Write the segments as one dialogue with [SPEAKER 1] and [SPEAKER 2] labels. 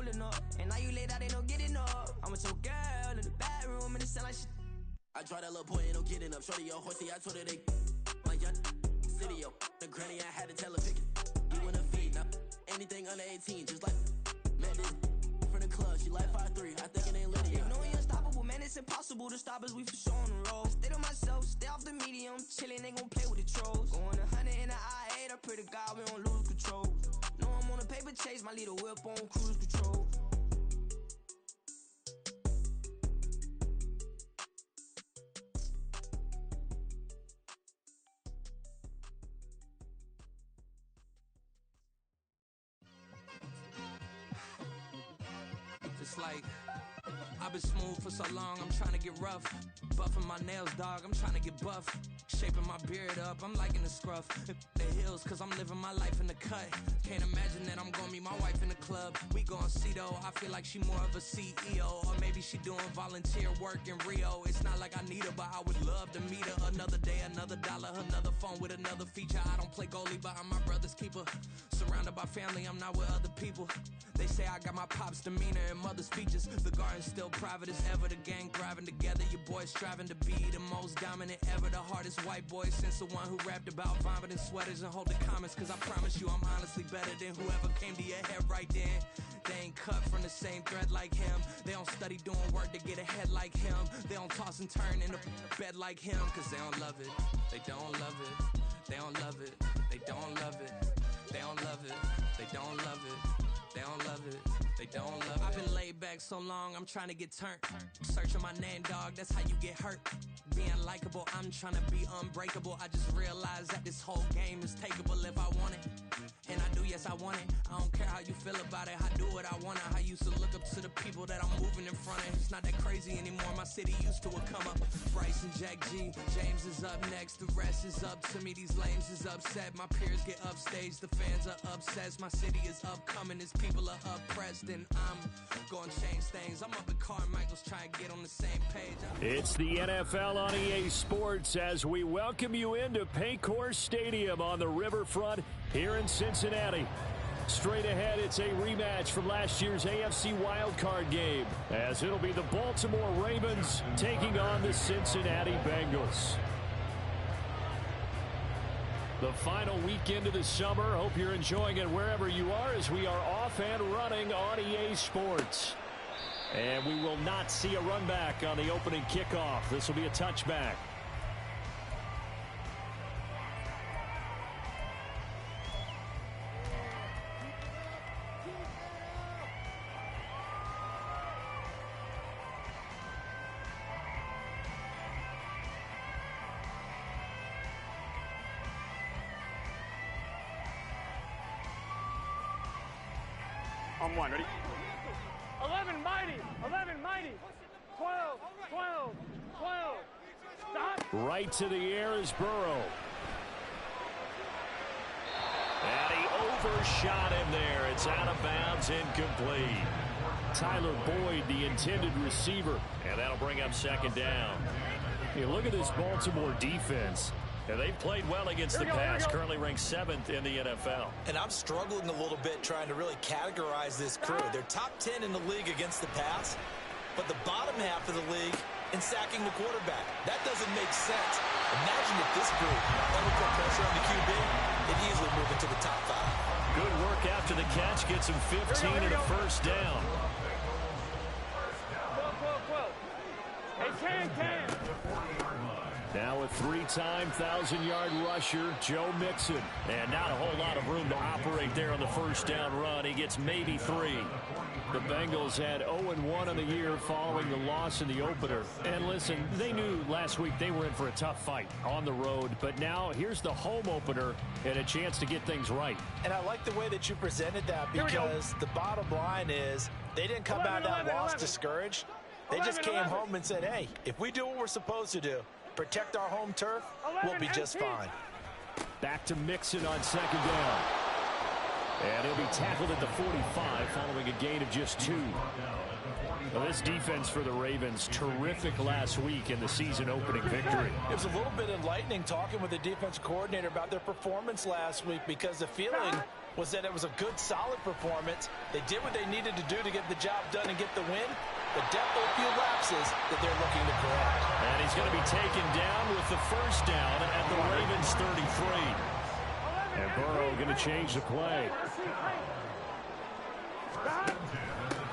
[SPEAKER 1] pulling up. And now you laid out, ain't no getting up. I'm with your girl in the bedroom and it sound like shit. I tried that little boy, ain't no getting up. Shorty, your horsey, I told her they like young city, yo. The granny, I had to tell her pick it. You in a feed, now anything under 18, just like met this from the club. She like 5'3", I think it ain't Lydia. You know we unstoppable, man, it's impossible to stop us. We for sure on the road. Stay to myself, stay off the medium, chillin', ain't gon' play with the trolls. Going 100 in the I-8, I pray to God we don't lose control. Know I'm on a paper chase, my little whip on cruise control.
[SPEAKER 2] Just like I've been smooth for so long, I'm trying to get rough. Buffing my nails, dog, I'm trying to get buff. Shaping my beard up, I'm liking the scruff. The hills, cause I'm living my life in the cut. Can't imagine that I'm gonna meet my wife in the club. We gon' see though, I feel like she more of a CEO. Or maybe she doing volunteer work in Rio. It's not like I need her, but I would love to meet her. Another day, another dollar, another phone with another feature. I don't play goalie, but I'm my brother's keeper. Surrounded by family, I'm not with other people. They say I got my pop's demeanor and mother's features. The garden's still private as ever. The gang thriving together. Your boys striving to be the most dominant ever. The hardest white boy since the one who rapped about vomiting sweaters and hold the comments. Cause I promise you I'm honestly better than whoever came to your head right then. They ain't cut from the same thread like him. They don't study doing work to get ahead like him. They don't toss and turn in the bed like him. Cause they don't love it. They don't love it. They don't love it. They don't love it. They don't love it. They don't love it. They don't love it, they don't love it. I've been laid back so long, I'm trying to get turned. Searching my name, dog, that's how you get hurt. Being likable, I'm trying to be unbreakable. I just realized that this whole game is takeable if I want it. And I do, yes, I want it. I don't care how you feel about it, I do what I want. I used to look up to the people that I'm moving in front of. It's not that crazy anymore, my city used to come up. Bryce and Jack G, James is up next. The rest is up to me, these lames is upset. My peers get upstage, the fans are obsessed. My city is upcoming, its people are oppressed. And I'm gonna change things. I'm up at Carmichael's trying to get on the same page.
[SPEAKER 3] It's the NFL on EA Sports as we welcome you into Paycor Stadium on the riverfront here in Cincinnati. Straight ahead, it's a rematch from last year's AFC wildcard game, as it'll be the Baltimore Ravens taking on the Cincinnati Bengals. The final weekend of the summer. Hope you're enjoying it wherever you are as we are off and running on EA Sports. And we will not see a run back on the opening kickoff. This will be a touchback.
[SPEAKER 4] On one, ready?
[SPEAKER 5] 11 mighty, 11 mighty, 12, 12, 12, stop.
[SPEAKER 3] Right to the air is Burrow. And he overshot him there. It's out of bounds, incomplete. Tyler Boyd, the intended receiver, and that'll bring up second down. Hey, look at this Baltimore defense. And they've played well against the pass, currently ranked 7th in the NFL.
[SPEAKER 6] And I'm struggling a little bit trying to really categorize this crew. They're top 10 in the league against the pass, but the bottom half of the league in sacking the quarterback. That doesn't make sense. Imagine if this group ever put pressure on the QB, they'd easily move into the top 5.
[SPEAKER 3] Good work after the catch, gets him 15 and a first down.
[SPEAKER 5] 12. Hey, can.
[SPEAKER 3] Now a 3-time 1,000-yard rusher, Joe Mixon. And not a whole lot of room to operate there on the first down run. He gets maybe 3. The Bengals had 0-1 on the year following the loss in the opener. And listen, they knew last week they were in for a tough fight on the road. But now here's the home opener and a chance to get things right.
[SPEAKER 6] And I like the way that you presented that because the bottom line is they didn't come out of that loss discouraged. They just came home and said, hey, if we do what we're supposed to do, protect our home turf, we'll be just fine.
[SPEAKER 3] Back to Mixon on second down. And he'll be tackled at the 45 following a gain of just 2. Well, this defense for the Ravens, terrific last week in the season-opening victory.
[SPEAKER 6] It was a little bit enlightening talking with the defense coordinator about their performance last week because the feeling was that it was a good, solid performance. They did what they needed to do to get the job done and get the win, but definitely a few lapses that they're looking to correct.
[SPEAKER 3] And he's going to be taken down with the first down at the Ravens 33. And Burrow going to change the play.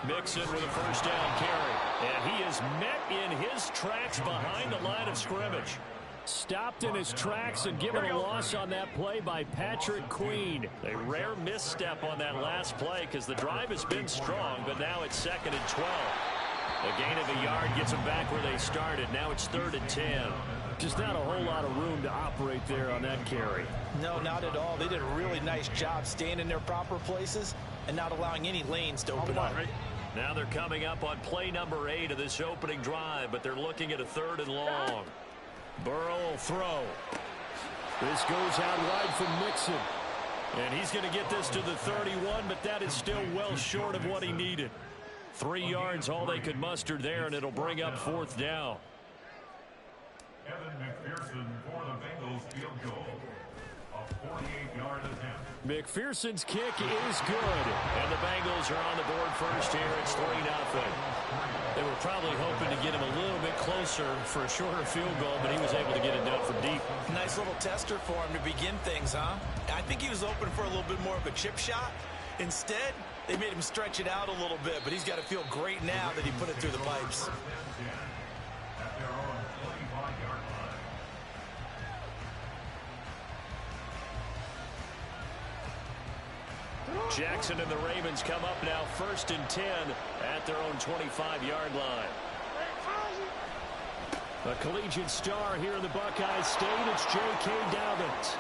[SPEAKER 3] Mixon with a first down carry. And he is met in his tracks behind the line of scrimmage. Stopped in his tracks and given a loss on that play by Patrick Queen. A rare misstep on that last play because the drive has been strong, but now it's 2nd and 12. A gain of a yard gets them back where they started. Now it's 3rd and 10. Just not a whole lot of room to operate there on that carry.
[SPEAKER 6] No, not at all. They did a really nice job staying in their proper places and not allowing any lanes to open up.
[SPEAKER 3] Now they're coming up on play number 8 of this opening drive, but they're looking at a 3rd and long. Burrow will throw. This goes out wide from Mixon. And he's going to get this to the 31, but that is still well short of what he needed. 3 yards, all they could muster there, and it'll bring up 4th down.
[SPEAKER 7] Evan McPherson for the Bengals field goal. A 48-yard attempt.
[SPEAKER 3] McPherson's kick is good. And the Bengals are on the board first here. It's 3-0. They were probably hoping to get him a little bit closer for a shorter field goal, but he was able to get it done from deep.
[SPEAKER 6] Nice little tester for him to begin things, huh? I think he was open for a little bit more of a chip shot. Instead, they made him stretch it out a little bit, but he's got to feel great now that he put it through the pipes.
[SPEAKER 7] At their own 25-yard line.
[SPEAKER 3] Jackson and the Ravens come up now 1st and 10 at their own 25-yard line. A collegiate star here in the Buckeye State, it's J.K. Dobbins.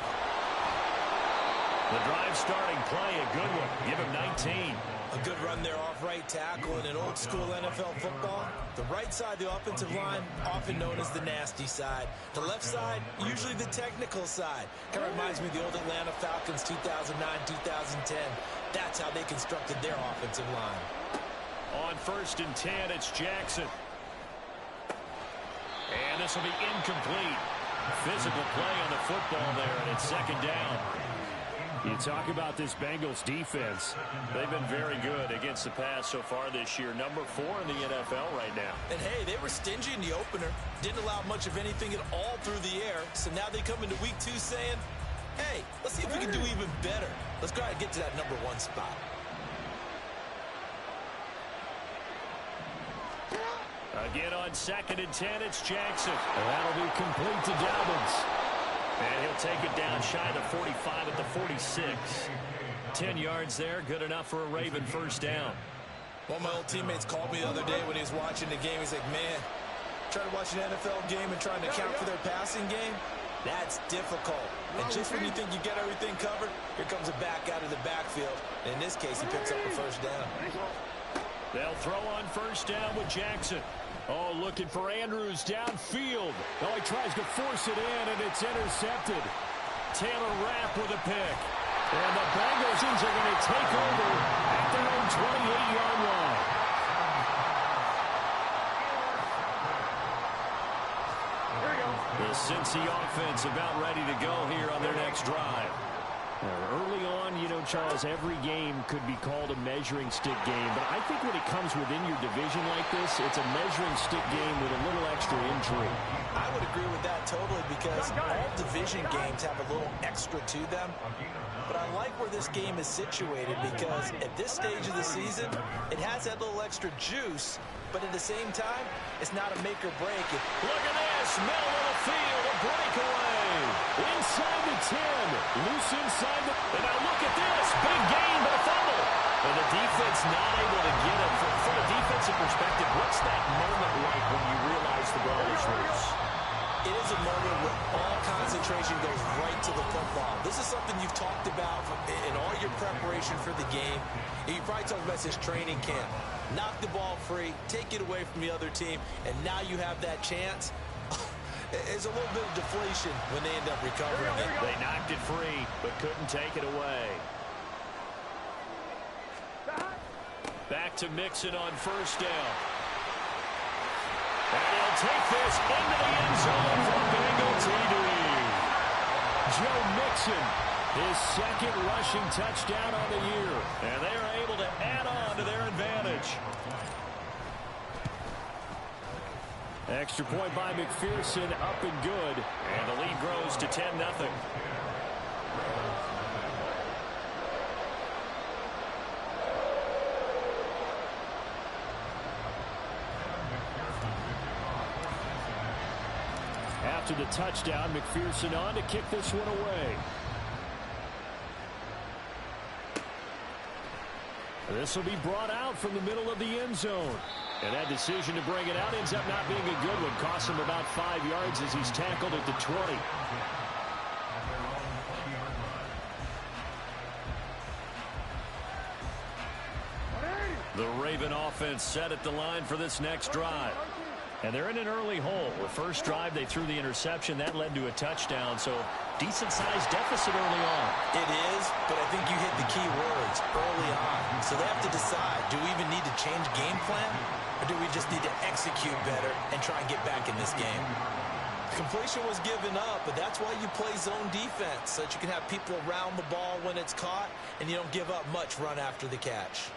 [SPEAKER 3] The drive starting play, a good one. Give him 19.
[SPEAKER 6] A good run there off right tackle in an old-school NFL football. The right side of the offensive line, often known as the nasty side. The left side, usually the technical side. Kind of reminds me of the old Atlanta Falcons 2009-2010. That's how they constructed their offensive line.
[SPEAKER 3] On 1st and 10, it's Jackson. And this will be incomplete. Physical play on the football there, and it's 2nd down. You talk about this Bengals defense. They've been very good against the pass so far this year. Number 4 in the NFL right now.
[SPEAKER 6] And hey, they were stingy in the opener. Didn't allow much of anything at all through the air. So now they come into week 2 saying, hey, let's see if we can do even better. Let's try to get to that number 1 spot.
[SPEAKER 3] Again on 2nd and 10, it's Jackson. And that'll be complete to Dobbins. And he'll take it down shy of the 45 at the 46. 10 yards there, good enough for a Raven first down.
[SPEAKER 6] One of my old teammates called me the other day when he was watching the game. He's like, man, trying to watch an NFL game and trying to account for their passing game, that's difficult. And just when you think you get everything covered, here comes a back out of the backfield. And in this case, he picks up the first down.
[SPEAKER 3] They'll throw on first down with Jackson. Oh, looking for Andrews downfield. Oh, he tries to force it in, and it's intercepted. Taylor Rapp with a pick. And the Bengals are going to take over at their own 28-yard line. The Cincy offense about ready to go here on their next drive. Early on, you know, Charles, every game could be called a measuring stick game, but I think when it comes within your division like this, it's a measuring stick game with a little extra intrigue.
[SPEAKER 6] I would agree with that totally because all division games have a little extra to them. But I like where this game is situated because at this stage of the season, it has that little extra juice, but at the same time, it's not a make or break.
[SPEAKER 3] Look at this, middle of the field, a breakaway. Inside the 10, loose inside the... And now look at this, big gain, but a fumble. And the defense not able to get it. From a defensive perspective, what's that moment like when you realize the ball is loose?
[SPEAKER 6] It is a moment where all concentration goes right to the football. This is something you've talked about in all your preparation for the game. You probably talked about this training camp. Knock the ball free, take it away from the other team, and now you have that chance. It's a little bit of deflation when they end up recovering it.
[SPEAKER 3] They knocked it free, but couldn't take it away. Back to Mixon on first down. And he'll take this into the end zone for Bengal TD. Joe Mixon His second rushing touchdown on the year. And they are able to add on to their advantage. Extra point by McPherson, up and good. And the lead grows to 10-0. After the touchdown, McPherson on to kick this one away. This will be brought out from the middle of the end zone. And that decision to bring it out ends up not being a good one. Costs him about 5 yards as he's tackled at the 20. The Raven offense set at the line for this next drive. And they're in an early hole. The first drive, they threw the interception. That led to a touchdown. So decent-sized deficit early on.
[SPEAKER 6] It is, but I think you hit the key words early on. So they have to decide, do we even need to change game plan? Or do we just need to execute better and try and get back in this game? Completion was given up, but that's why you play zone defense, so that you can have people around the ball when it's caught, and you don't give up much run after the catch.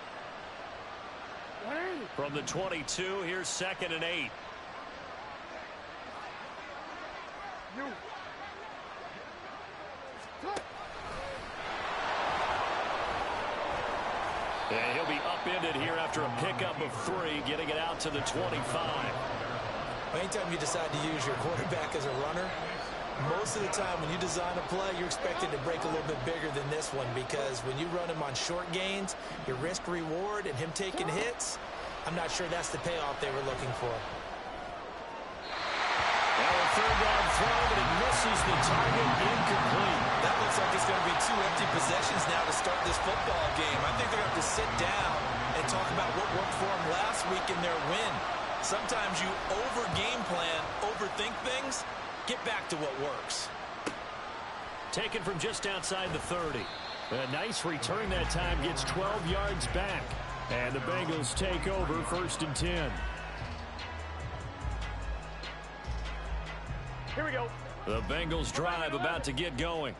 [SPEAKER 3] From the 22, here's 2nd and 8. And he'll be upended here after a pickup of 3, getting it out to the 25.
[SPEAKER 6] Anytime you decide to use your quarterback as a runner, most of the time when you design a play, you're expected to break a little bit bigger than this one, because when you run him on short gains, your risk-reward and him taking hits, I'm not sure that's the payoff they were looking for.
[SPEAKER 3] Now a 3rd down throw, but it misses the target, incomplete.
[SPEAKER 6] That looks like it's going to be 2 empty possessions now to start this football game. I think they're going to have to sit down and talk about what worked for them last week in their win. Sometimes you over-game plan, overthink things. Get back to what works.
[SPEAKER 3] Taken from just outside the 30. A nice return that time, gets 12 yards back. And the Bengals take over 1st and 10.
[SPEAKER 5] Here we go.
[SPEAKER 3] The Bengals drive about to get going.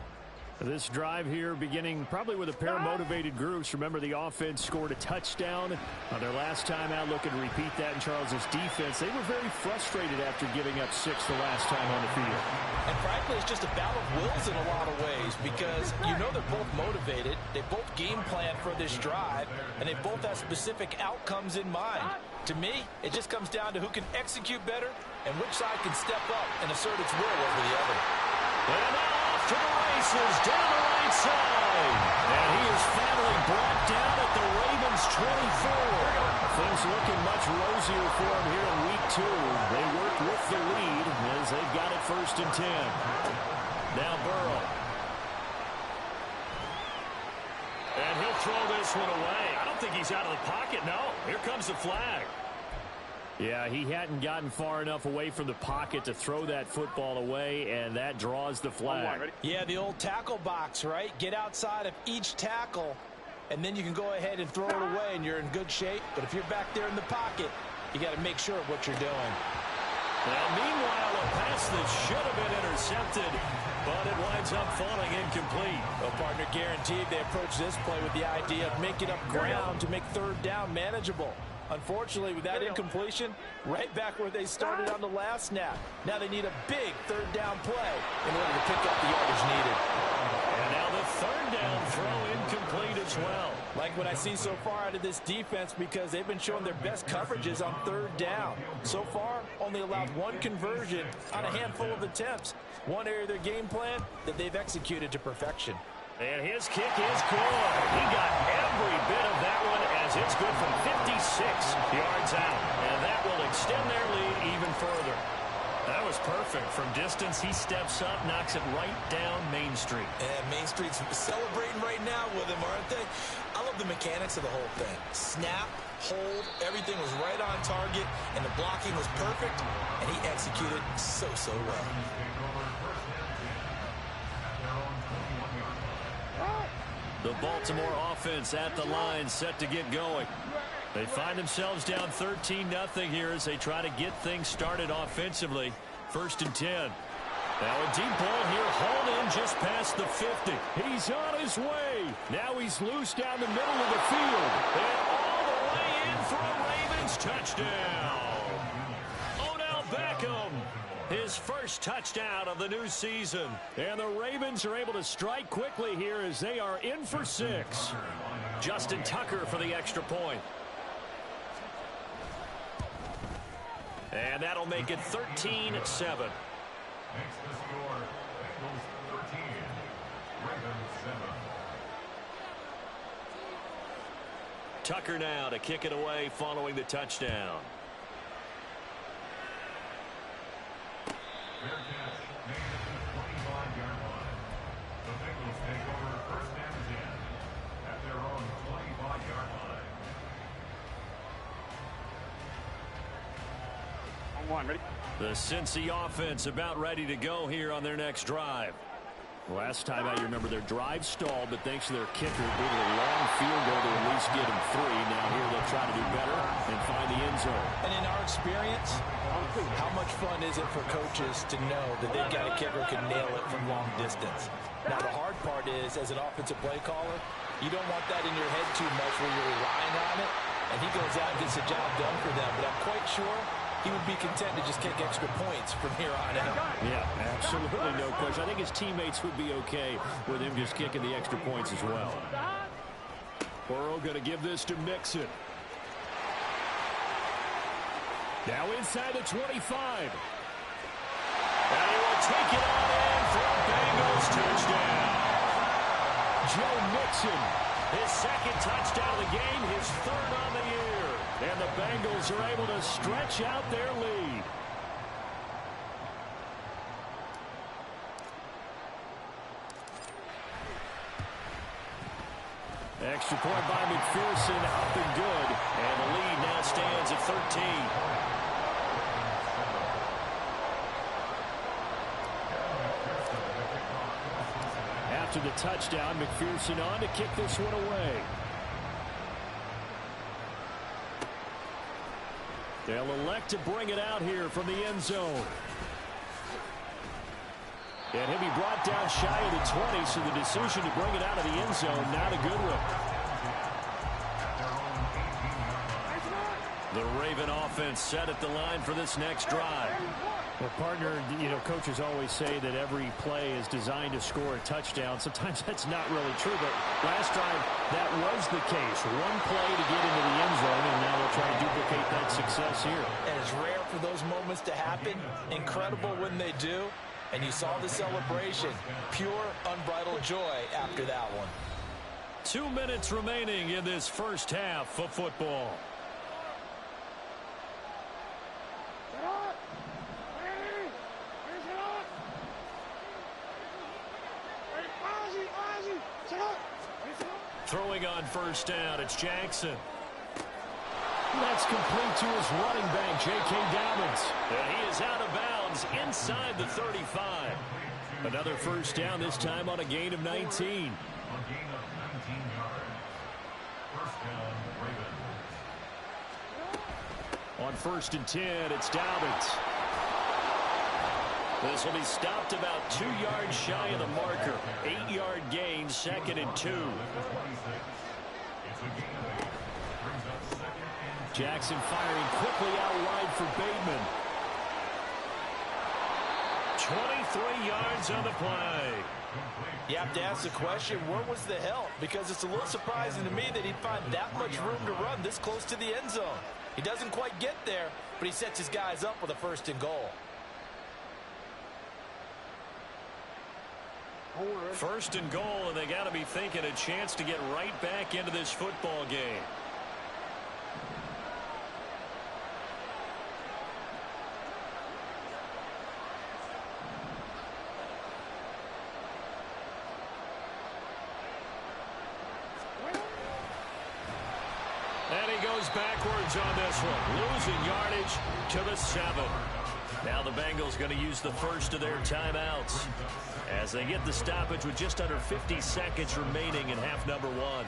[SPEAKER 3] This drive here beginning probably with a pair of motivated groups. Remember, the offense scored a touchdown on their last time out. Looking to repeat that in Charles's defense. They were very frustrated after giving up 6 the last time on the field.
[SPEAKER 6] And frankly, it's just a battle of wills in a lot of ways, because you know they're both motivated. They both game plan for this drive, and they both have specific outcomes in mind. To me, it just comes down to who can execute better and which side can step up and assert its will over the other.
[SPEAKER 3] And now off to the races down the right side. And he is finally brought down at the Ravens 24. Things looking much rosier for him here in week 2. They worked with the lead as they've got it 1st and 10. Now Burrow. And he'll throw this one away. I don't think he's out of the pocket, no. Here comes the flag. Yeah, he hadn't gotten far enough away from the pocket to throw that football away, and that draws the flag.
[SPEAKER 6] Yeah, the old tackle box, right? Get outside of each tackle, and then you can go ahead and throw it away, and you're in good shape. But if you're back there in the pocket, you got to make sure of what you're doing.
[SPEAKER 3] Now, meanwhile, a pass that should have been intercepted, but it winds up falling incomplete.
[SPEAKER 6] Well, partner, guaranteed they approach this play with the idea of making up ground to make 3rd down manageable. Unfortunately, with that incompletion, right back where they started on the last snap. Now they need a big 3rd down play in order to pick up the yardage needed.
[SPEAKER 3] And now the 3rd down throw incomplete as well.
[SPEAKER 6] Like what I see so far out of this defense, because they've been showing their best coverages on 3rd down. So far, only allowed 1 conversion on a handful of attempts. One area of their game plan that they've executed to perfection.
[SPEAKER 3] And his kick is good. He got every bit of that one as it's good from 56 yards out. And that will extend their lead even further. That was perfect. From distance, he steps up, knocks it right down Main Street.
[SPEAKER 6] And Main Street's celebrating right now with him, aren't they? I love the mechanics of the whole thing. Snap, hold, everything was right on target, and the blocking was perfect, and he executed so well.
[SPEAKER 3] The Baltimore offense at the line, set to get going. They find themselves down 13-0 here as they try to get things started offensively. 1st and 10. Now a deep ball here, hauled in just past the 50. He's on his way. Now he's loose down the middle of the field. And all the way in for a Ravens touchdown. Odell Beckham, his first touchdown of the new season. And the Ravens are able to strike quickly here as they are in for 6. Justin Tucker for the extra point. And that'll make it 13-7.
[SPEAKER 7] Makes the score. Bengals 13, Ravens 7.
[SPEAKER 3] Tucker now to kick it away following the touchdown.
[SPEAKER 7] Fair catch made at the 25-yard line. The Bengals take over first and 10 at their own 25-yard line.
[SPEAKER 4] On one, ready?
[SPEAKER 3] The Cincy offense about ready to go here on their next drive. Last time out, you remember their drive stalled, but thanks to their kicker, being a long field goal to at least get them 3. Now here they'll try to do better and find the end zone.
[SPEAKER 6] And in our experience, how much fun is it for coaches to know that they've got a kicker who can nail it from long distance? Now the hard part is, as an offensive play caller, you don't want that in your head too much where you're relying on it, and he goes out and gets the job done for them. But I'm quite sure he would be content to just kick extra points from here on out.
[SPEAKER 3] Yeah, absolutely no question. I think his teammates would be okay with him just kicking the extra points as well. Burrow going to give this to Mixon. Now inside the 25. And he will take it on in for a Bengals touchdown. Joe Mixon, his second touchdown of the game, his third on the year. And the Bengals are able to stretch out their lead. Extra point by McPherson, up and good. And the lead now stands at 13. After the touchdown, McPherson on to kick this one away. They'll elect to bring it out here from the end zone. And he'll be brought down shy of the 20, so the decision to bring it out of the end zone, not a good one. The Raven offense set at the line for this next drive. Well, partner, coaches always say that every play is designed to score a touchdown. Sometimes that's not really true, but last drive, that was the case. One play to get into the end zone, and now they'll try to duplicate that success here.
[SPEAKER 6] And it's rare for those moments to happen. Incredible when they do. And you saw the celebration. Pure, unbridled joy after that one.
[SPEAKER 3] 2 minutes remaining in this first half of football. Throwing on first down, it's Jackson. That's complete to his running back, J.K. Dobbins. And he is out of bounds inside the 35. Another first down, this time on a gain of 19.
[SPEAKER 7] A gain of 19 yards. First down, Ravens.
[SPEAKER 3] On first and 10, it's Dobbins. This will be stopped about 2 yards shy of the marker. 8-yard gain, second and 2. Jackson firing quickly out wide for Bateman. 23 yards on the play.
[SPEAKER 6] You have to ask the question, where was the help? Because it's a little surprising to me that he'd find that much room to run this close to the end zone. He doesn't quite get there, but he sets his guys up with a first and goal.
[SPEAKER 3] First and goal, and they got to be thinking a chance to get right back into this football game. And he goes backwards on this one, losing yardage to the 7. Now the Bengals going to use the first of their timeouts as they get the stoppage with just under 50 seconds remaining in half number 1.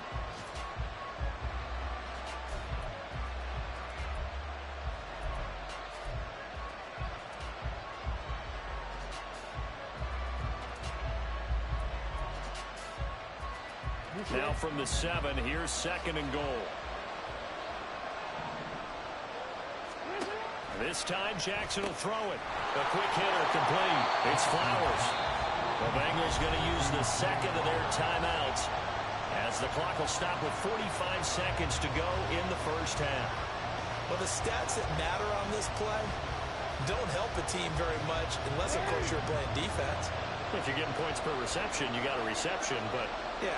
[SPEAKER 3] Now from the 7, here's 2nd and goal. This time Jackson will throw it. A quick hitter complete. It's Flowers. The Bengals going to use the 2nd of their timeouts as the clock will stop with 45 seconds to go in the first half.
[SPEAKER 6] Well, the stats that matter on this play don't help a team very much unless, of course, you're playing defense.
[SPEAKER 3] If you're getting points per reception, you got a reception, but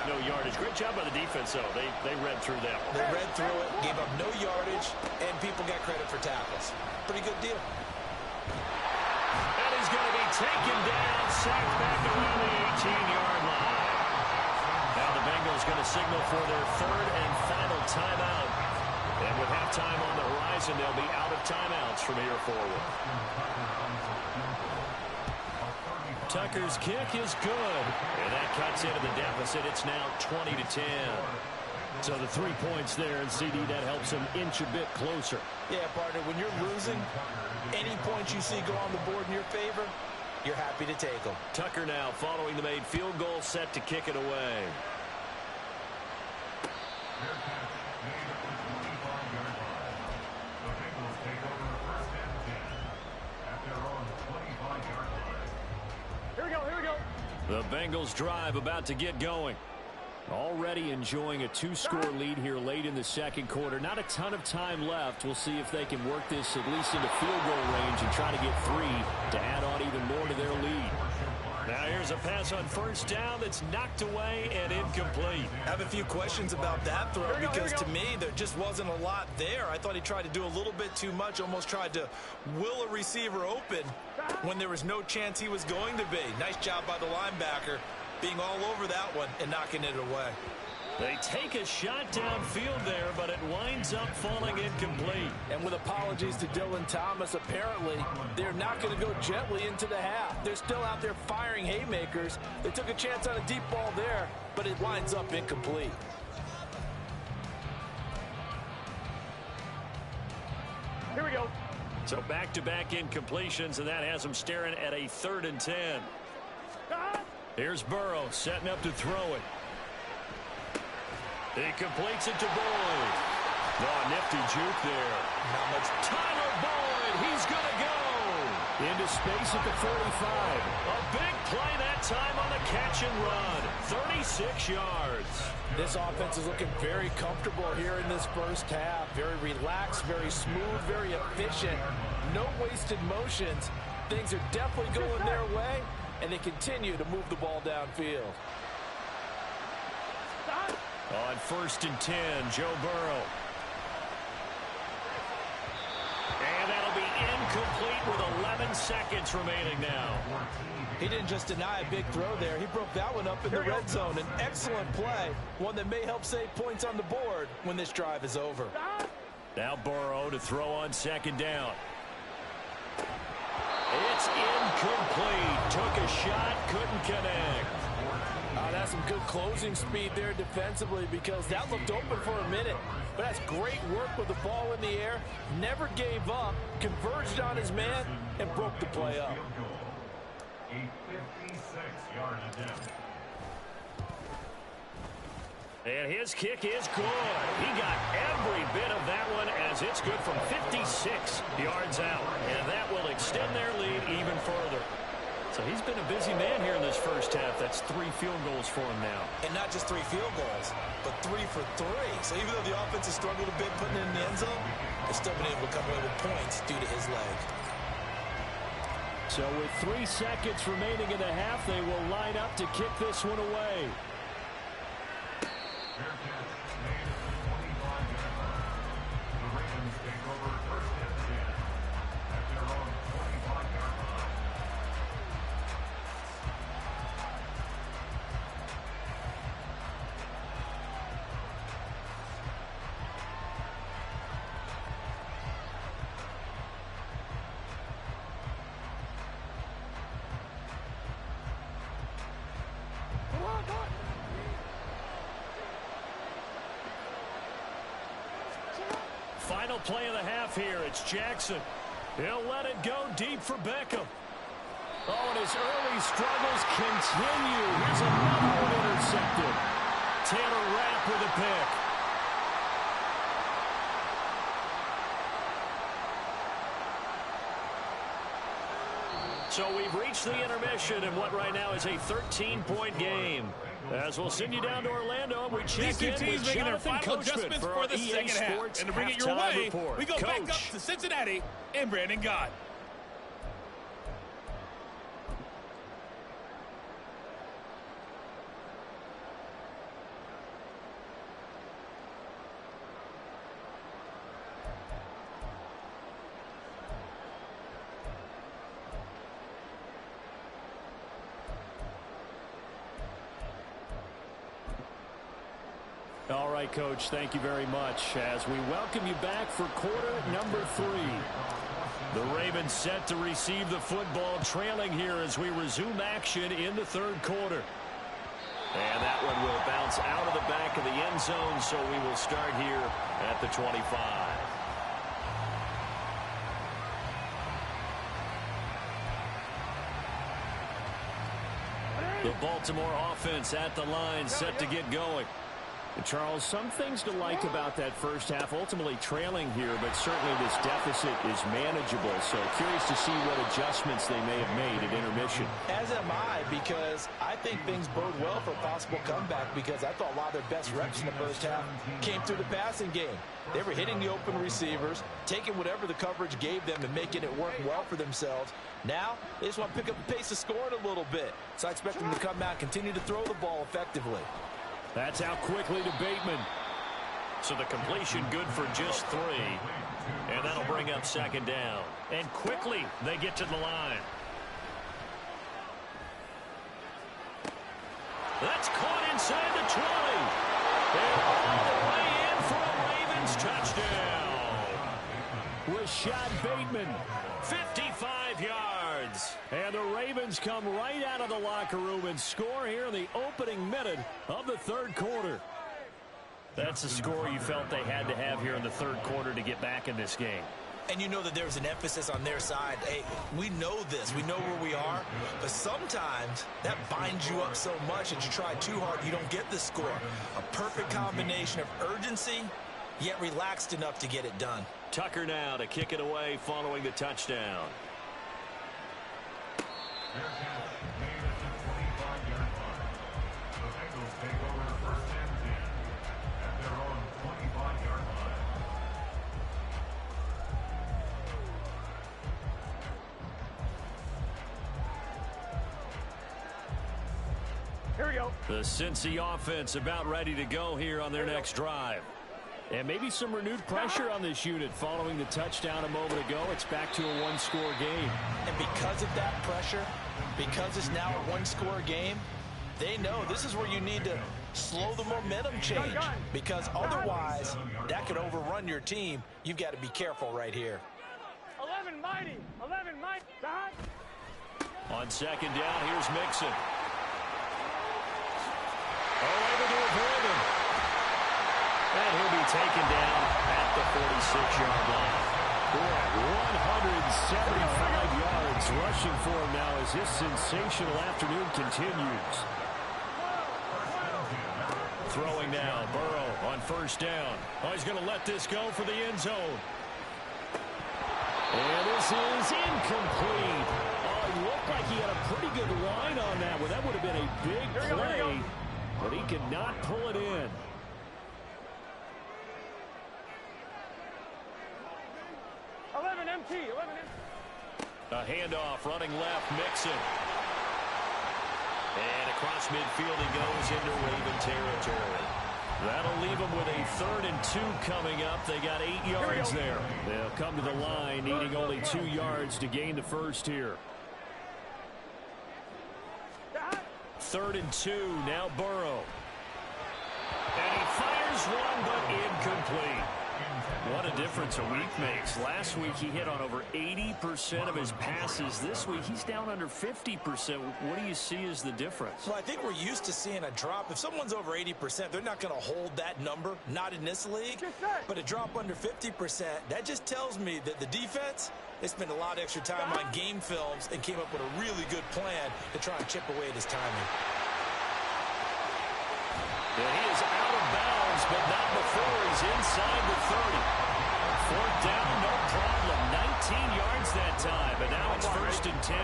[SPEAKER 3] no yardage. Great job by the defense, though. They read through that one.
[SPEAKER 6] They read through it, gave up no yardage, and people got credit for tackles. Pretty good deal.
[SPEAKER 3] And he's going to be taken down, sacked back around the 18-yard line. Now the Bengals going to signal for their 3rd and final timeout. And with halftime on the horizon, they'll be out of timeouts from here forward. Tucker's kick is good, and that cuts into the deficit. It's now 20-10. So the 3 points there, and CD, that helps them inch a bit closer.
[SPEAKER 6] Yeah, partner, when you're losing, any points you see go on the board in your favor, you're happy to take them.
[SPEAKER 3] Tucker now following the made field goal, set to kick it away. The Bengals drive about to get going. Already enjoying a 2-score lead here late in the 2nd quarter. Not a ton of time left. We'll see if they can work this at least into field goal range and try to get 3 to add on even more to their lead. Now here's a pass on 1st down that's knocked away and incomplete.
[SPEAKER 6] I have a few questions about that throw because to me there just wasn't a lot there. I thought he tried to do a little bit too much, almost tried to will a receiver open when there was no chance he was going to be. Nice job by the linebacker being all over that one and knocking it away.
[SPEAKER 3] They take a shot downfield there, but it winds up falling incomplete.
[SPEAKER 8] And with apologies to Dylan Thomas, apparently they're not going to go gently into the half. They're still out there firing haymakers. They took a chance on a deep ball there, but it winds up incomplete.
[SPEAKER 5] Here we go.
[SPEAKER 3] So back-to-back incompletions, and that has them staring at a 3rd and 10. Here's Burrow setting up to throw it. He completes it to Boyd. Oh, nifty juke there.
[SPEAKER 6] Not much.
[SPEAKER 3] Tyler Boyd, he's going to go. Into space at the 45. A big play that time on the catch and run. 36 yards.
[SPEAKER 8] This offense is looking very comfortable here in this first half. Very relaxed, very smooth, very efficient. No wasted motions. Things are definitely going their way, and they continue to move the ball downfield.
[SPEAKER 3] On 1st and 10, Joe Burrow. And that'll be incomplete with 11 seconds remaining now.
[SPEAKER 6] He didn't just deny a big throw there. He broke that one up in the red zone. An excellent play, one that may help save points on the board when this drive is over.
[SPEAKER 3] Now Burrow to throw on 2nd down. It's incomplete. Took a shot, couldn't connect.
[SPEAKER 8] That's some good closing speed there defensively because that looked open for a minute. But that's great work with the ball in the air. Never gave up, converged on his man, and broke the play up.
[SPEAKER 7] A 56-yard attempt.
[SPEAKER 3] And his kick is good. He got every bit of that one as it's good from 56 yards out. And that will extend their lead even further. So he's been a busy man here in this first half. That's 3 field goals for him now.
[SPEAKER 6] And not just 3 field goals, but 3 for 3. So even though the offense has struggled a bit putting it in the end zone, they've still been able to come away with points due to his leg.
[SPEAKER 3] So with 3 seconds remaining in the half, they will line up to kick this one away.
[SPEAKER 7] The Ravens take over 1st and 10 at their own 25-yard line.
[SPEAKER 3] Final play of the half here. It's Jackson. He'll let it go deep for Beckham. Oh, and his early struggles continue. Here's another one intercepted. Taylor Rapp with a pick. So we've reached the intermission in what right now is a 13-point game. As we'll send you down to Orlando, we check in with Jonathan Coachman for our EA Sports
[SPEAKER 9] and to bring it your way,
[SPEAKER 3] report.
[SPEAKER 9] we go
[SPEAKER 3] Coach.
[SPEAKER 9] back up to Cincinnati and Brandon Gott.
[SPEAKER 3] All right, Coach, thank you very much as we welcome you back for quarter number 3. The Ravens set to receive the football, trailing here as we resume action in the third quarter. And that one will bounce out of the back of the end zone, so we will start here at the 25. The Baltimore offense at the line, set to get going. And Charles, some things to like about that first half, ultimately trailing here, but certainly this deficit is manageable. So curious to see what adjustments they may have made at intermission.
[SPEAKER 8] As am I, because I think things bode well for a possible comeback, because I thought a lot of their best reps in the first half came through the passing game. They were hitting the open receivers, taking whatever the coverage gave them and making it work well for themselves. Now, they just want to pick up the pace of scoring a little bit. So I expect them to come out and continue to throw the ball effectively.
[SPEAKER 3] That's out quickly to Bateman. So the completion good for just 3. And that'll bring up second down. And quickly they get to the line. That's caught inside the 20. And all the way in for a Ravens touchdown. Rashad Bateman, 55 yards. And the Ravens come right out of the locker room and score here in the opening minute of the third quarter. That's the score you felt they had to have here in the third quarter to get back in this game.
[SPEAKER 6] And you know that there's an emphasis on their side. Hey, we know this. We know where we are. But sometimes that binds you up so much that you try too hard, you don't get the score. A perfect combination of urgency, yet relaxed enough to get it done.
[SPEAKER 3] Tucker now to kick it away following the touchdown.
[SPEAKER 5] Here we go.
[SPEAKER 3] The Cincy offense about ready to go here on their next drive. And maybe some renewed pressure on this unit following the touchdown a moment ago. It's back to a one-score game.
[SPEAKER 8] And because of that pressure, because it's now a one-score game, they know this is where you need to slow the momentum change, because otherwise that could overrun your team. You've got to be careful right here.
[SPEAKER 5] 11 mighty. 11 mighty.
[SPEAKER 3] On second down, here's Mixon. Able to avoid him. And he'll be taken down at the 46-yard line. 175 yards rushing for him now as his sensational afternoon continues. Throwing now, Burrow on first down. Oh, he's going to let this go for the end zone. And this is incomplete. Oh, it looked like he had a pretty good line on that one. That would have been a big play, but he could not pull it in. A handoff running left, Mixon. And across midfield he goes into Raven territory. That'll leave them with a 3rd and 2 coming up. They got 8 yards there. They'll come to the line needing only 2 yards to gain the first here. 3rd and 2, now Burrow. And he fires one, but incomplete. What a difference a week makes. Last week he hit on over 80% of his passes. This week he's down under 50%. What do you see as the difference?
[SPEAKER 6] Well, I think we're used to seeing a drop. If someone's over 80%, they're not going to hold that number, not in this league. But a drop under 50%, that just tells me that the defense, they spent a lot of extra time on game films and came up with a really good plan to try and chip away at his timing.
[SPEAKER 3] And he is out of bounds, but not before he's inside the 30. Fourth down, no problem. 19 yards that time, but now it's 1st and 10.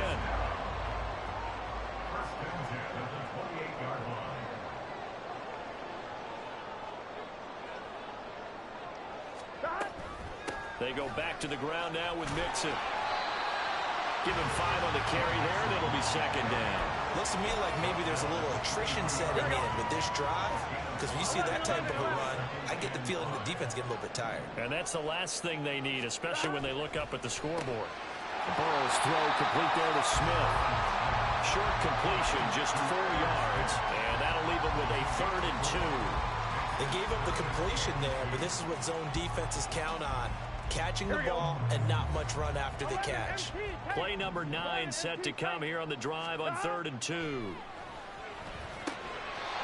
[SPEAKER 3] They go back to the ground now with Mixon. Give him 5 on the carry there, and it'll be 2nd down.
[SPEAKER 6] Looks to me like maybe there's a little attrition setting in with this drive, because when you see that type of a run, I get the feeling the defense get a little bit tired.
[SPEAKER 3] And that's the last thing they need, especially when they look up at the scoreboard. Burrow's throw complete there to Smith. Short completion, just 4 yards, and that'll leave him with a 3rd and 2.
[SPEAKER 6] They gave up the completion there, but this is what zone defenses count on. Catching the ball and not much run after the catch.
[SPEAKER 3] Play number 9 set to come here on the drive on 3rd and 2.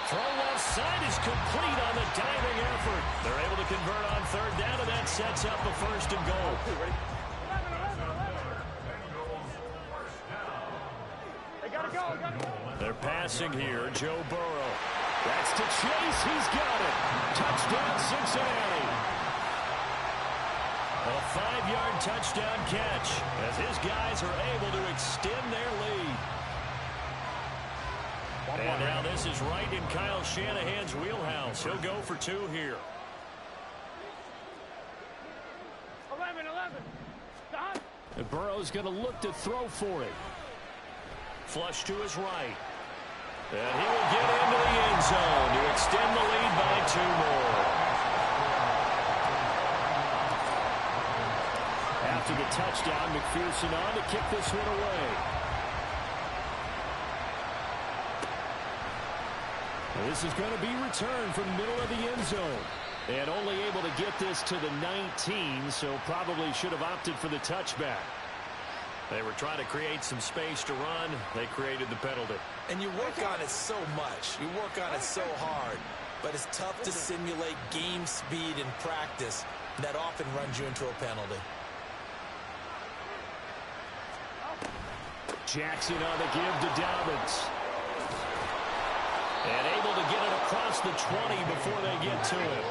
[SPEAKER 3] Throw left side is complete on the diving effort. They're able to convert on 3rd down, and that sets up a 1st and goal. They're passing here. Joe Burrow. That's to Chase. He's got it. Touchdown, Cincinnati. A 5-yard touchdown catch as his guys are able to extend their lead. And now this is right in Kyle Shanahan's wheelhouse. He'll go for 2 here.
[SPEAKER 5] 11. Stop.
[SPEAKER 3] And Burrow's going to look to throw for it. Flush to his right. And he will get into the end zone to extend the lead by 2 more. After the touchdown, McPherson on to kick this one away. This is going to be returned from the middle of the end zone. And only able to get this to the 19, so probably should have opted for the touchback. They were trying to create some space to run. They created the penalty.
[SPEAKER 6] And you work on it so much. You work on it so hard. But it's tough to simulate game speed in practice. That often runs you into a penalty.
[SPEAKER 3] Jackson on the give to Dobbins. And able to get it across the 20 before they get to it.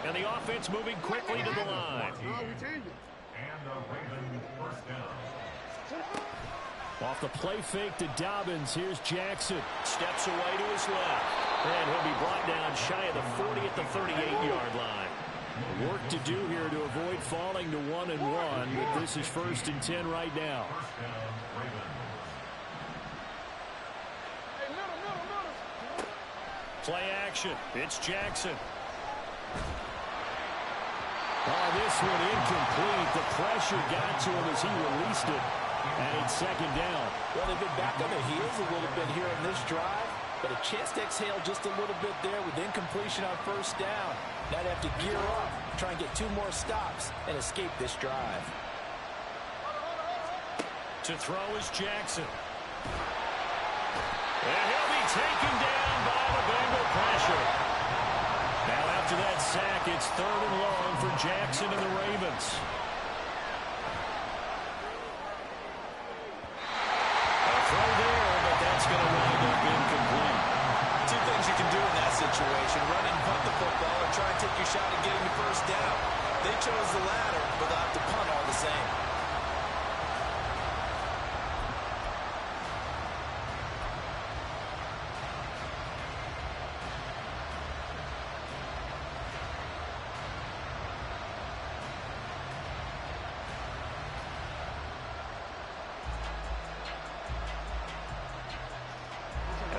[SPEAKER 3] And the offense moving quickly to the line. Off the play fake to Dobbins. Here's Jackson. Steps away to his left. And he'll be brought down shy of the 40 at the 38-yard line. Work to do here to avoid falling to 1-1. But this is 1st and 10 right now. Play action. It's Jackson. Oh, this one incomplete. The pressure got to him as he released it. And it's 2nd down.
[SPEAKER 8] Well, they've been back on their heels a little bit here in this drive. But a chance to exhale just a little bit there with incompletion on 1st down. Now they have to gear up, try and get 2 more stops, and escape this drive.
[SPEAKER 3] To throw is Jackson. And he'll be taken down by the Bengal pressure. Now after that sack, it's 3rd and long for Jackson and the Ravens. A throw there, but that's going to wind up incomplete.
[SPEAKER 6] 2 things you can do in that situation. Run and punt the football or try and take your shot at getting the 1st down. They chose the latter, but they'll have to punt all the same.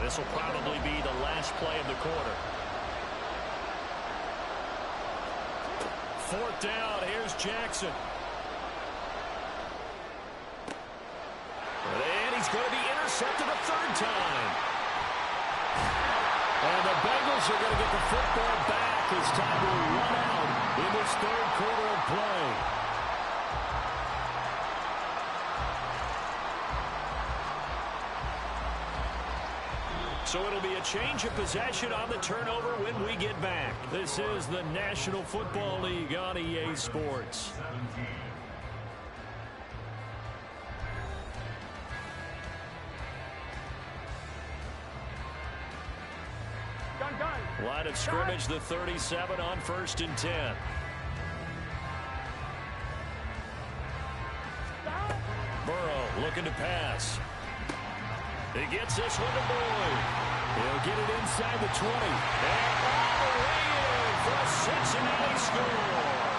[SPEAKER 3] This will probably be the last play of the quarter. 4th down. Here's Jackson. And he's going to be intercepted a 3rd time. And the Bengals are going to get the football back. It's time to run out in this 3rd quarter of play. So it'll be a change of possession on the turnover when we get back. This is the National Football League on EA Sports.
[SPEAKER 5] Done.
[SPEAKER 3] Line of scrimmage, the 37 on 1st and 10. Burrow looking to pass. He gets this one to Boyd. He'll get it inside the 20. And all the way in for a Cincinnati score.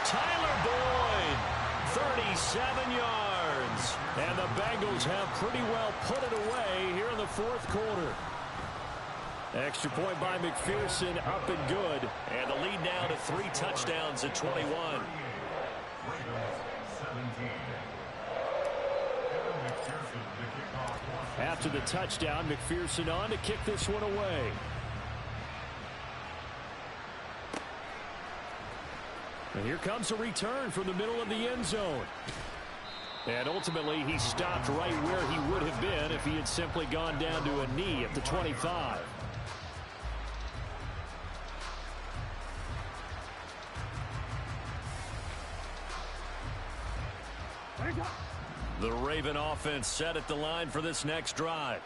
[SPEAKER 3] Tyler Boyd, 37 yards. And the Bengals have pretty well put it away here in the 4th quarter. Extra point by McPherson, up and good. And the lead now to 3 touchdowns at 21. After the touchdown, McPherson on to kick this one away. And here comes a return from the middle of the end zone. And ultimately, he stopped right where he would have been if he had simply gone down to a knee at the 25. The Raven offense set at the line for this next drive.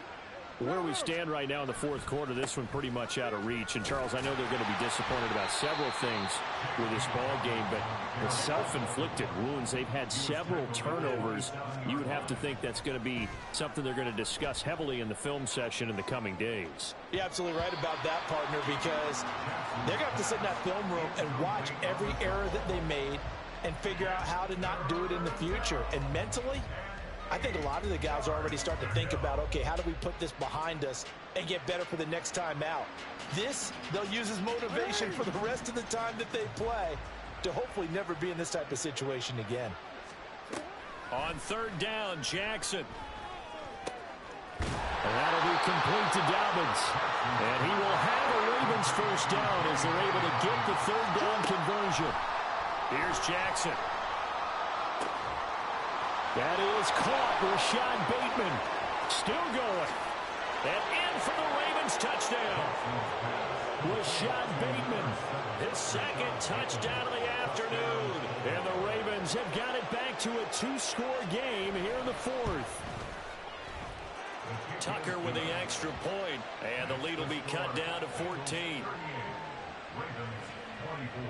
[SPEAKER 3] Where we stand right now in the 4th quarter, this one pretty much out of reach. And, Charles, I know they're going to be disappointed about several things with this ball game, but the self-inflicted wounds, they've had several turnovers. You would have to think that's going to be something they're going to discuss heavily in the film session in the coming days.
[SPEAKER 8] You're absolutely right about that, partner, because they're going to have to sit in that film room and watch every error that they made and figure out how to not do it in the future. And mentally, I think a lot of the guys are already starting to think about, okay, how do we put this behind us and get better for the next time out? This, they'll use as motivation for the rest of the time that they play to hopefully never be in this type of situation again.
[SPEAKER 3] On 3rd down, Jackson. And that'll be complete to Dobbins. And he will have a Ravens 1st down as they're able to get the 3rd down conversion. Here's Jackson. That is caught. Rashad Bateman still going. And in for the Ravens touchdown. Rashad Bateman, his 2nd touchdown of the afternoon. And the Ravens have got it back to a 2-score game here in the 4th. Tucker with the extra point. And the lead will be cut down to 14.
[SPEAKER 7] Ravens 24.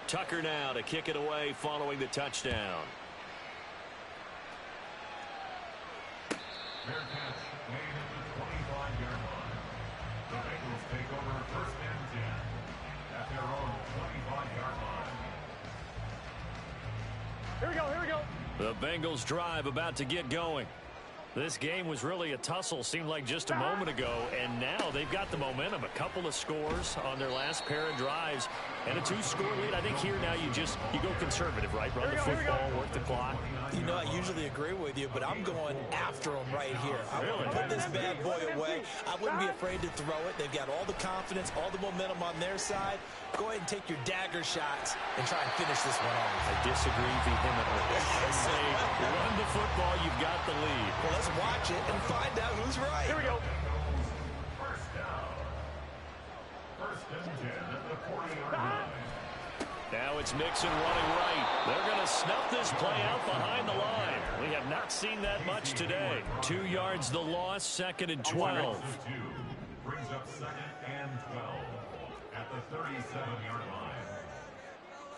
[SPEAKER 3] Tucker now to kick it away following the touchdown.
[SPEAKER 7] Fair catch made at the 25-yard line. The Bengals take over 1st and 10 at their own 25-yard line.
[SPEAKER 5] Here we go, here we go.
[SPEAKER 3] The Bengals drive about to get going. This game was really a tussle, seemed like just a moment ago, and now they've got the momentum. A couple of scores on their last pair of drives, and a 2-score lead. I think here now you go conservative, right? Run the football, work the clock.
[SPEAKER 8] You know, I usually agree with you, but I'm going after them right here. I want to put this bad boy away. I wouldn't be afraid to throw it. They've got all the confidence, all the momentum on their side. Go ahead and take your dagger shots and try and finish this one off.
[SPEAKER 3] I disagree vehemently. I say run the football, you've got the lead.
[SPEAKER 8] Well, let's watch it and find out who's right.
[SPEAKER 5] Here we go.
[SPEAKER 7] 1st down. 1st and 10 at the 40-yard line.
[SPEAKER 3] Now it's Mixon running right. They're going to snuff this play out behind the line. We have not seen that much today. 2 yards the loss, 2nd and 12.
[SPEAKER 7] Brings up 2nd and 12 at the 37-yard line.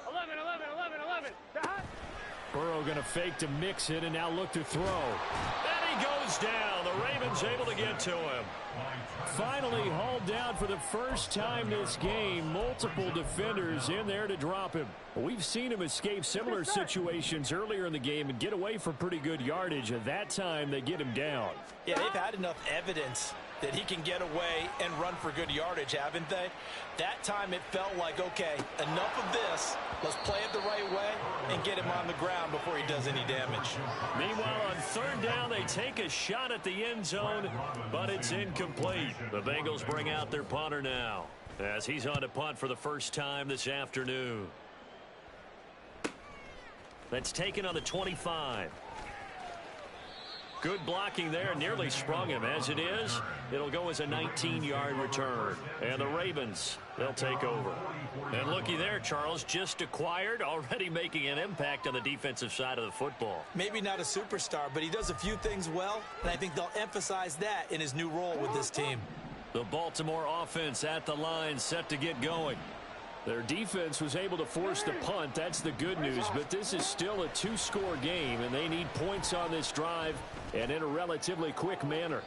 [SPEAKER 5] 11, 11, 11, 11.
[SPEAKER 3] Burrow going to fake to Mixon and now look to throw. And he goes down. The Ravens able to get to him. Finally hauled down for the first time this game. Multiple defenders in there to drop him. We've seen him escape similar situations earlier in the game and get away for pretty good yardage. At that time, they get him down.
[SPEAKER 8] Yeah, they've had enough evidence that he can get away and run for good yardage, haven't they? That time it felt like, okay, enough of this. Let's play it the right way and get him on the ground before he does any damage.
[SPEAKER 3] Meanwhile, on 3rd down, they take a shot at the end zone, but it's incomplete. The Bengals bring out their punter now as he's on to punt for the first time this afternoon. That's taken on the 25. Good blocking there, nearly sprung him. As it is, it'll go as a 19-yard return. And the Ravens, they'll take over. And looky there, Charles, just acquired, already making an impact on the defensive side of the football.
[SPEAKER 6] Maybe not a superstar, but he does a few things well, and I think they'll emphasize that in his new role with this team.
[SPEAKER 3] The Baltimore offense at the line, set to get going. Their defense was able to force the punt. That's the good news, but this is still a two-score game, and they need points on this drive and in a relatively quick manner.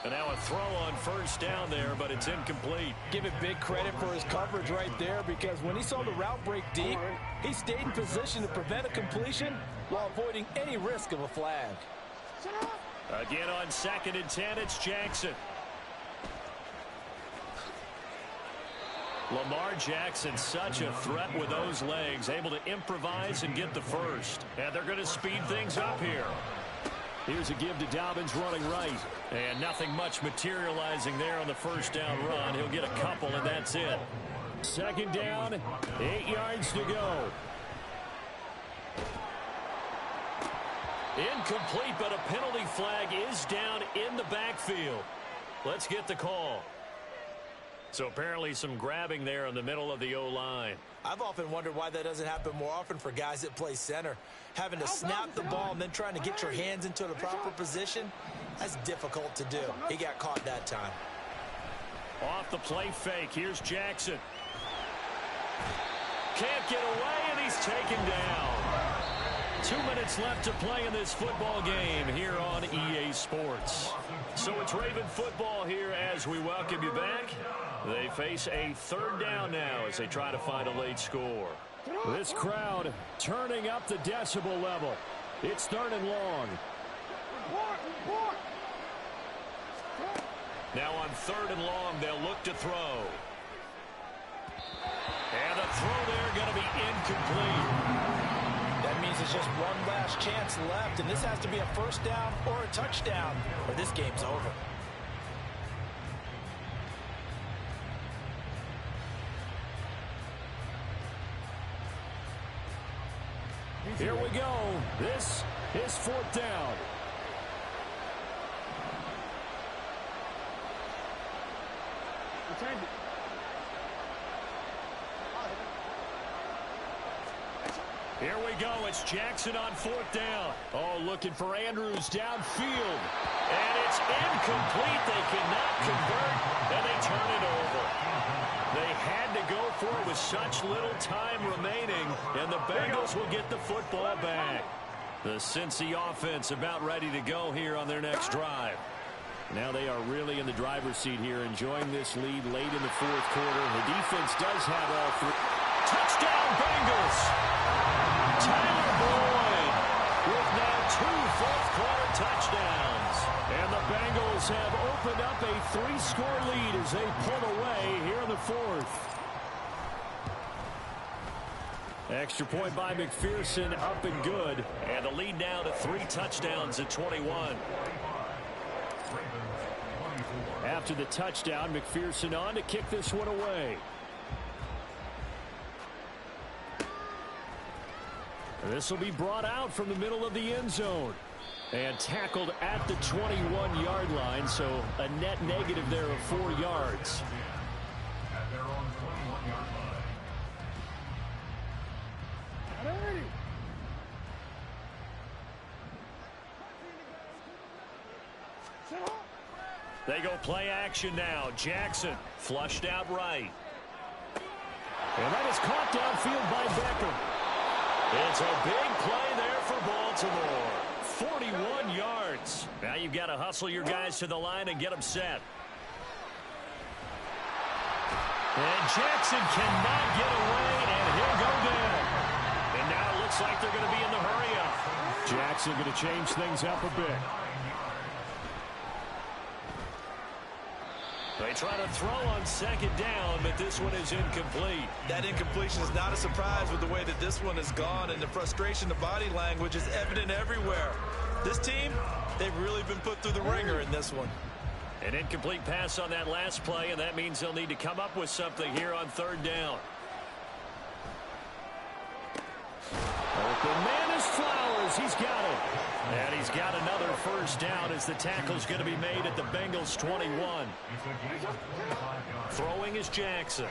[SPEAKER 3] And now a throw on first down there, but it's incomplete.
[SPEAKER 8] Give it big credit for his coverage right there, because when he saw the route break deep, he stayed in position to prevent a completion while avoiding any risk of a flag.
[SPEAKER 3] Again on 2nd and 10, it's Jackson. Lamar Jackson, such a threat with those legs, able to improvise and get the first. And they're going to speed things up here. Here's a give to Dobbins running right. And nothing much materializing there on the first down run. He'll get a couple, and that's it. 2nd down, 8 yards to go. Incomplete, but a penalty flag is down in the backfield. Let's get the call. So apparently some grabbing there in the middle of the O-line.
[SPEAKER 6] I've often wondered why that doesn't happen more often for guys that play center. Having to snap the ball and then trying to get your hands into the proper position, that's difficult to do. He got caught that time.
[SPEAKER 3] Off the play fake, here's Jackson. Can't get away, and he's taken down. 2 minutes left to play in this football game here on EA Sports. So it's Raven football here as we welcome you back. They face a 3rd down now as they try to find a late score. This crowd turning up the decibel level. It's 3rd and long. Now on 3rd and long, they'll look to throw. And the throw there going to be incomplete.
[SPEAKER 8] That means it's just one last chance left, and this has to be a first down or a touchdown, or this game's over.
[SPEAKER 3] Here we go. This is 4th down. Here we go. It's Jackson on 4th down. Oh, looking for Andrews downfield. And it's incomplete. They cannot convert, and they turn it over. They had to go for it with such little time remaining, and the Bengals will get the football back. The Cincy offense about ready to go here on their next drive. Now they are really in the driver's seat here, enjoying this lead late in the 4th quarter. The defense does have all 3. Touchdown, Bengals! Tyler Boyd with now 2 fourth-quarter touchdowns. And the Bengals have opened up a 3-score lead as they pull away here in the 4th. Extra point by McPherson, up and good. And the lead now to 3 touchdowns at 21. After the touchdown, McPherson on to kick this one away. This will be brought out from the middle of the end zone. And tackled at the 21-yard line, so a net negative there of 4 yards.
[SPEAKER 7] At their own 21-yard line.
[SPEAKER 3] They go play action now. Jackson flushed out right. And that is caught downfield by Becker. It's a big play there for Baltimore. 41 yards. Now you've got to hustle your guys to the line and get them set. And Jackson cannot get away, and he'll go down. And now it looks like they're going to be in the hurry up. Jackson going to change things up a bit. They try to throw on 2nd down, but this one is incomplete.
[SPEAKER 6] That incompletion is not a surprise with the way that this one has gone, and the frustration, the body language is evident everywhere. This team, they've really been put through the ringer in this one.
[SPEAKER 3] An incomplete pass on that last play, and that means they'll need to come up with something here on 3rd down. Open man is Flowers goes. He's got it. And he's got another first down as the tackle's going to be made at the Bengals 21. Throwing is Jackson.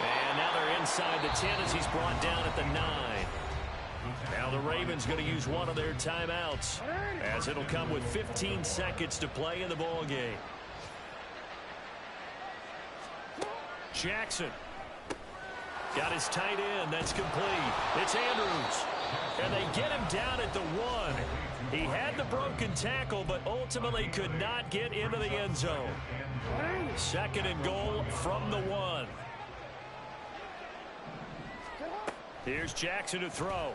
[SPEAKER 3] And now they're inside the 10 as he's brought down at the 9. Now the Ravens going to use one of their timeouts as it'll come with 15 seconds to play in the ball game. Jackson got his tight end. That's complete. It's Andrews. And they get him down at the 1. He had the broken tackle, but ultimately could not get into the end zone. Second and goal from the 1. Here's Jackson to throw.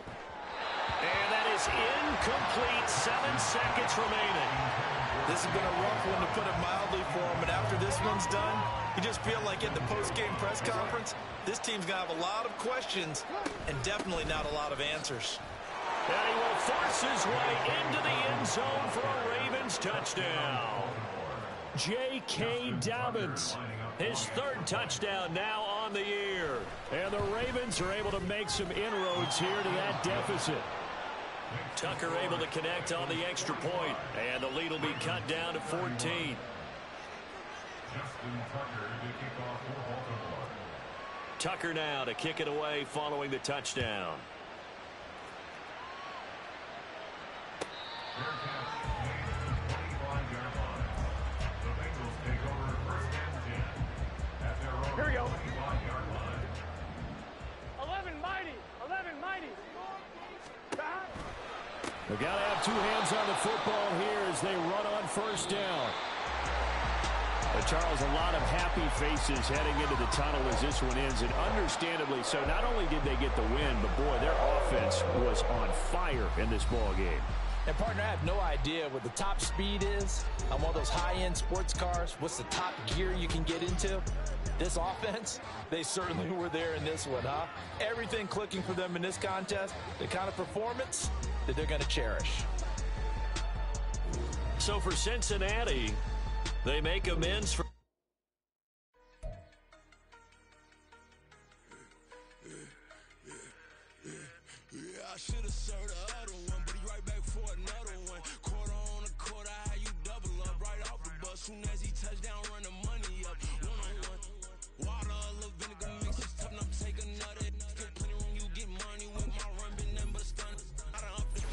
[SPEAKER 3] And that is incomplete. 7 seconds remaining.
[SPEAKER 6] This has been a rough one, to put it mildly, for him. But after this one's done, you just feel like at the post-game press conference, this team's going to have a lot of questions and definitely not a lot of answers.
[SPEAKER 3] And he will force his way into the end zone for a Ravens touchdown. J.K. Dobbins, his 3rd touchdown now on the year. And the Ravens are able to make some inroads here to that deficit. Tucker able to connect on the extra point, and the lead will be cut down to 14. Tucker now to kick it away following the touchdown.
[SPEAKER 5] Here we go. 11 mighty. 11 mighty.
[SPEAKER 3] They've got to have 2 hands on the football here as they run on first down. But Charles, a lot of happy faces heading into the tunnel as this one ends, and understandably so. Not only did they get the win, but boy, their offense was on fire in this ball game.
[SPEAKER 8] And partner, I have no idea what the top speed is on one of those high-end sports cars. What's the top gear you can get into? This offense, they certainly were there in this one, huh? Everything clicking for them in this contest, the kind of performance that they're going to cherish.
[SPEAKER 3] So for Cincinnati, they make amends for...
[SPEAKER 1] I should have served the other one, but he right back for another one. Quarter on a quarter, how you double up right off the bus. Soon as he touch down, run the money up. 1-on-1. Water, a little vinegar mix, it's tough enough to take another. Still plenty room, you get money with my run, been nothing but a stun. I done up a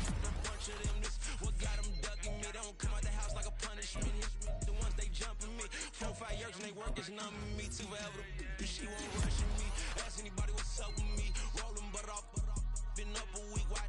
[SPEAKER 1] bunch of them. This what got them ducking me. They don't come out the house like a punishment. The ones they jumping me. 4 or 5 years and they work is numbing me. Too forever, she won't rushing me. Ask anybody what's up with me. Rolling but off. Been up a week, why?